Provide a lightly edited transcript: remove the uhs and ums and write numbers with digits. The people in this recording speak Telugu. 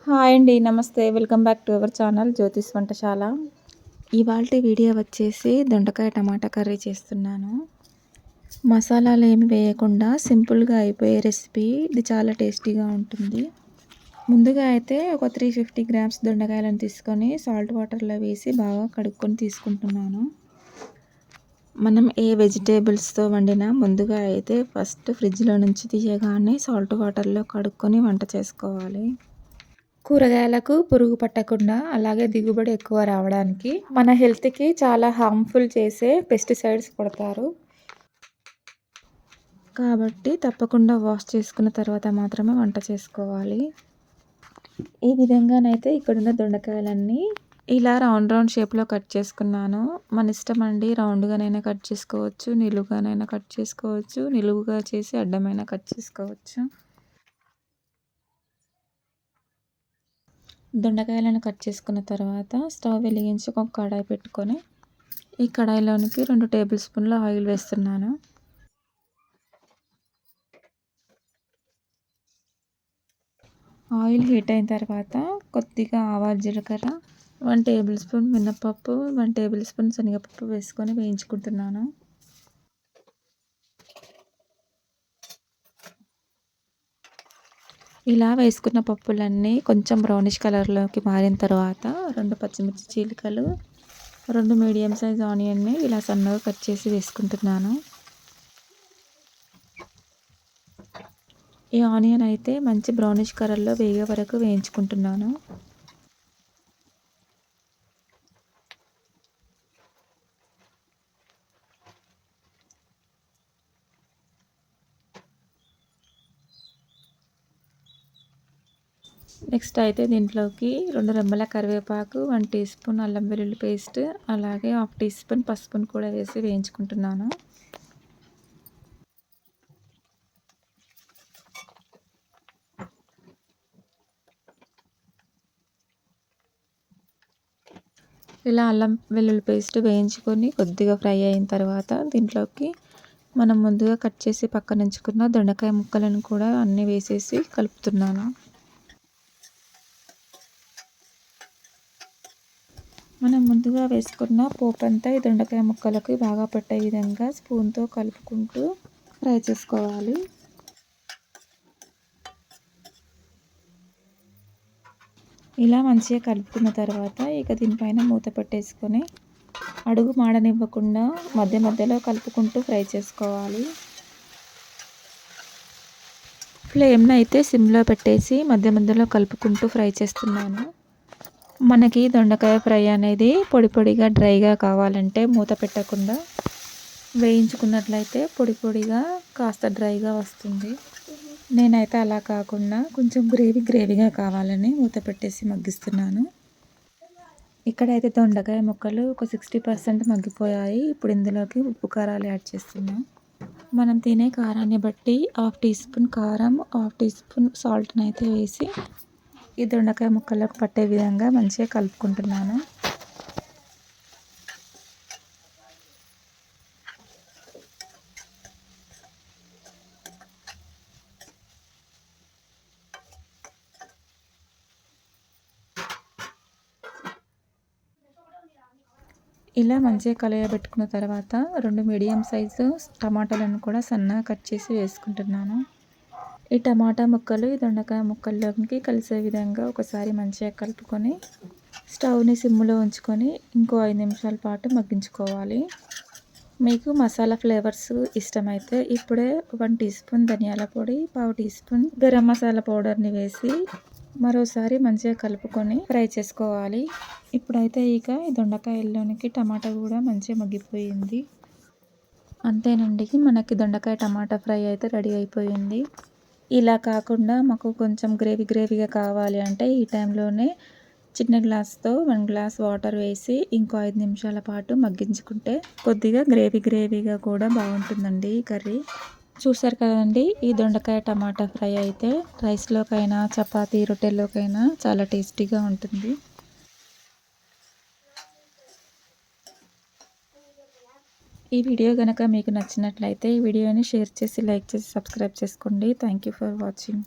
హాయ్ అండి. నమస్తే. Welcome back to our channel జ్యోతిష్ వంటశాల. ఇవాల్టి వీడియో వచ్చేసి దొండకాయ టమాటా కర్రీ చేస్తున్నాను. మసాలాలు ఏమి వేయకుండా సింపుల్గా అయిపోయే రెసిపీ. ఇది చాలా టేస్టీగా ఉంటుంది. ముందుగా అయితే ఒక 350 గ్రామ్స్ దొండకాయలను తీసుకొని సాల్ట్ వాటర్లో వేసి బాగా కడుక్కొని తీసుకుంటున్నాను. మనం ఏ వెజిటేబుల్స్తో వండినా ముందుగా అయితే ఫస్ట్ ఫ్రిడ్జ్లో నుంచి తీయగానే సాల్ట్ వాటర్లో కడుక్కొని వంట చేసుకోవాలి. కూరగాయలకు పురుగు పట్టకుండా, అలాగే దిగుబడి ఎక్కువ రావడానికి మన హెల్త్కి చాలా హార్మ్ఫుల్ చేసే పెస్టిసైడ్స్ కొడతారు. కాబట్టి తప్పకుండా వాష్ చేసుకున్న తర్వాత మాత్రమే వంట చేసుకోవాలి. ఈ విధంగానైతే ఇక్కడున్న దొండకాయలన్నీ ఇలా రౌండ్ షేప్లో కట్ చేసుకున్నాను. మన ఇష్టం అండి. రౌండ్గానైనా కట్ చేసుకోవచ్చు, నిలువుగానైనా కట్ చేసుకోవచ్చు, నిలువుగా చేసి అడ్డమైనా కట్ చేసుకోవచ్చు. దొండకాయలను కట్ చేసుకున్న తర్వాత స్టవ్ వెలిగించి ఒక కడాయి పెట్టుకొని, ఈ కడాయిలోనికి 2 టేబుల్ స్పూన్ల ఆయిల్ వేస్తున్నాను. ఆయిల్ హీట్ అయిన తర్వాత కొద్దిగా ఆవాలు, జీలకర్ర, 1 టేబుల్ స్పూన్ మినపప్పు, 1 టేబుల్ స్పూన్ శనగపప్పు వేసుకొని వేయించుకుంటున్నాను. ఇలా వేసుకున్న పప్పులన్నీ కొంచెం బ్రౌనిష్ కలర్లోకి మారిన తర్వాత 2 పచ్చిమిర్చి చీలికలు, 2 మీడియం సైజ్ ఆనియన్ని ఇలా సన్నగా కట్ చేసి వేసుకుంటున్నాను. ఈ ఆనియన్ అయితే మంచి బ్రౌనిష్ కలర్లో వేగే వరకు వేయించుకుంటున్నాను. నెక్స్ట్ అయితే దీంట్లోకి 2 రెమ్మల కరివేపాకు, 1 టీ స్పూన్ అల్లం వెల్లుల్లి పేస్ట్, అలాగే 1/2 టీ స్పూన్ పసుపును కూడా వేసి వేయించుకుంటున్నాను. ఇలా అల్లం వెల్లుల్లి పేస్ట్ వేయించుకొని కొద్దిగా ఫ్రై అయిన తర్వాత దీంట్లోకి మనం ముందుగా కట్ చేసి పక్కన ఉంచుకున్న దొండకాయ ముక్కలను కూడా అన్నీ వేసేసి కలుపుతున్నాను. మనం ముందుగా వేసుకున్న పోపంతా ఈ దొండకాయ ముక్కలకి బాగా పట్టే విధంగా స్పూన్తో కలుపుకుంటూ ఫ్రై చేసుకోవాలి. ఇలా మంచిగా కలుపుకున్న తర్వాత ఇక దీనిపైన మూత పెట్టేసుకొని అడుగు మాడనివ్వకుండా మధ్య మధ్యలో కలుపుకుంటూ ఫ్రై చేసుకోవాలి. ఫ్లేమ్ని అయితే సిమ్లో పెట్టేసి మధ్య మధ్యలో కలుపుకుంటూ ఫ్రై చేస్తున్నాను. మనకి దొండకాయ ఫ్రై అనేది పొడి పొడిగా డ్రైగా కావాలంటే మూత పెట్టకుండా వేయించుకున్నట్లయితే పొడి పొడిగా కాస్త డ్రైగా వస్తుంది. నేనైతే అలా కాకుండా కొంచెం గ్రేవీగా కావాలని మూత పెట్టేసి మగ్గిస్తున్నాను. ఇక్కడైతే దొండకాయ ముక్కలు ఒక 60% మగ్గిపోయాయి. ఇప్పుడు ఇందులోకి ఉప్పు కారాలు యాడ్ చేస్తున్నాం. మనం తినే కారాన్ని బట్టి 1/2 టీ స్పూన్ కారం, 1/2 టీ స్పూన్ సాల్ట్ని అయితే వేసి ఈ దొండకాయ ముక్కలకు పట్టే విధంగా మంచిగా కలుపుకుంటున్నాను. ఇలా మంచిగా కలయబెట్టుకున్న తర్వాత 2 మీడియం సైజు టమాటాలను కూడా సన్నగా కట్ చేసి వేసుకుంటున్నాను. ఈ టమాటా ముక్కలు ఈ దొండకాయ ముక్కల్లోకి కలిసే విధంగా ఒకసారి మంచిగా కలుపుకొని స్టవ్ని సిమ్లో ఉంచుకొని ఇంకో 5 నిమిషాల పాటు మగ్గించుకోవాలి. మీకు మసాలా ఫ్లేవర్స్ ఇష్టమైతే ఇప్పుడే 1 టీ స్పూన్ ధనియాల పొడి, 1/2 టీ స్పూన్ గరం మసాలా పౌడర్ని వేసి మరోసారి మంచిగా కలుపుకొని ఫ్రై చేసుకోవాలి. ఇప్పుడైతే ఇక ఈ దొండకాయల్లోనికి టమాటా కూడా మంచిగా మగ్గిపోయింది. అంతేనండి, మనకి దొండకాయ టమాటా ఫ్రై అయితే రెడీ అయిపోయింది. ఇలా కాకుండా మాకు కొంచెం గ్రేవీగా కావాలి అంటే ఈ టైంలోనే చిన్న గ్లాస్తో 1 గ్లాస్ వాటర్ వేసి ఇంకో 5 నిమిషాల పాటు మగ్గించుకుంటే కొద్దిగా గ్రేవీగా కూడా బాగుంటుందండి ఈ కర్రీ. చూసారు కదండి, ఈ దొండకాయ టమాటా ఫ్రై అయితే రైస్లోకైనా, చపాతీ, రొట్టెల్లోకైనా చాలా టేస్టీగా ఉంటుంది. ఈ వీడియో కనుక మీకు నచ్చినట్లయితే ఈ వీడియోని షేర్ చేసి, లైక్ చేసి, సబ్స్క్రైబ్ చేసుకోండి. Thank you for watching.